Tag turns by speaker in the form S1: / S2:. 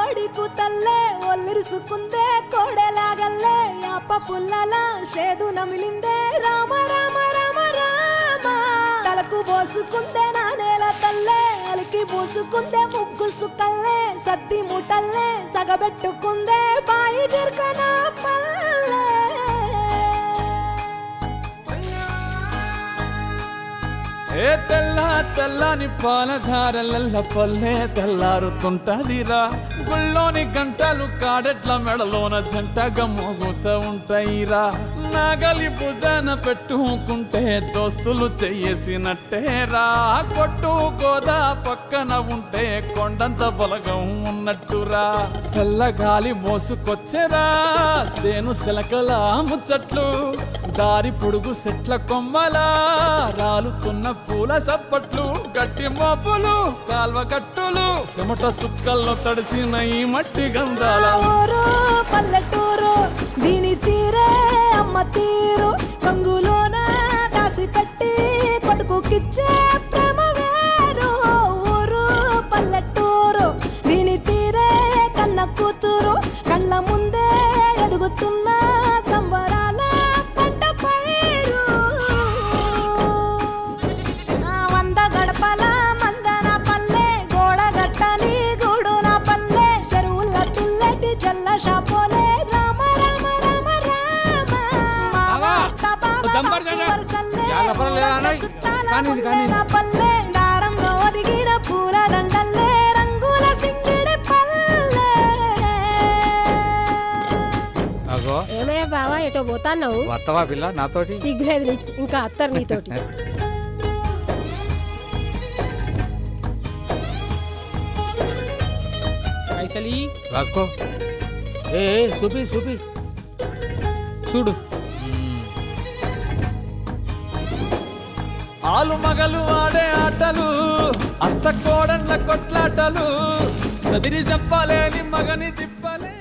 S1: కోడి కూతల్లే ఒల్లిరుసుకుందే కోడెలాగల్లే యాప పుల్లల షేదు నమిలిందే రామ రామ రామ రామ తలకు పోసుకుందే నా నేల తల్లే అలికి పూసుకుందే ముగ్గు సుక్కల్లే సద్ది ముటల్లే సగబెట్టుకుందే బాయి గిర్కన పల్లె
S2: ఏ తెల్ల తెల్లని పాలధారలల్ల పల్లె తెల్లారుతుంటదిరా గుళ్ళోని గంటలు కాడెట్ల మెడలోన జంటగా మోగుతూ ఉంటాయిరా నాగలి భుజాన పెట్టుకుంటే దోస్తులు చెయ్యేసినట్టేరా కొట్టు గోదా పక్కన ఉంటే కొండంత బలగం ఉన్నట్టురా చల్లగాలి మోసుకొచ్చెరా సేను సెలకల ముచ్చట్లు దారి పొడుగు సెట్ల కొమ్మలా రాలుతున్న పూల సప్పట్లు గట్టి మోపులు కాల్వ గట్టులు చెమట సుక్కల్లో తడిసిన ఈ మట్టి గంధాల
S1: ఊరు పల్లెటూరు దీని తీరే అమ్మ తీరు కంగులోన దాసి పెట్టి కొడుకుకిచ్చే ప్రేమ వేరు ఊరు పల్లెటూరు దీని తీరే కన్న కూతురు కళ్ళ ముందే ఎదుగుతున్న సంబరాల పంట పైరు వంద గడపల మందన పల్లె గోడ గట్టని గూడు నా పల్లె చెరువుల తుల్లటి జల్ల షాపోలే రామ రామ రామ రామ నా పల్లె దారంలో ఒదిగిన పూల దండల్లే రంగుల సింగిడి పల్లె
S3: ఏమయ్యా బావా ఎటో పోతాన్నావు
S4: వత్తవా పిల్ల నాతోటి
S3: సిగ్గులేదు నీకు ఇంకా అత్తరు నీతోటి
S5: పైసలి
S4: రాసుకో ఏ చూపి చూపి
S5: చూడు
S2: ఆలు మగలు ఆడే ఆటలు అత్త కోడన్ల కొట్లాటలు సదిరి చెప్పలేని మగని తిప్పలే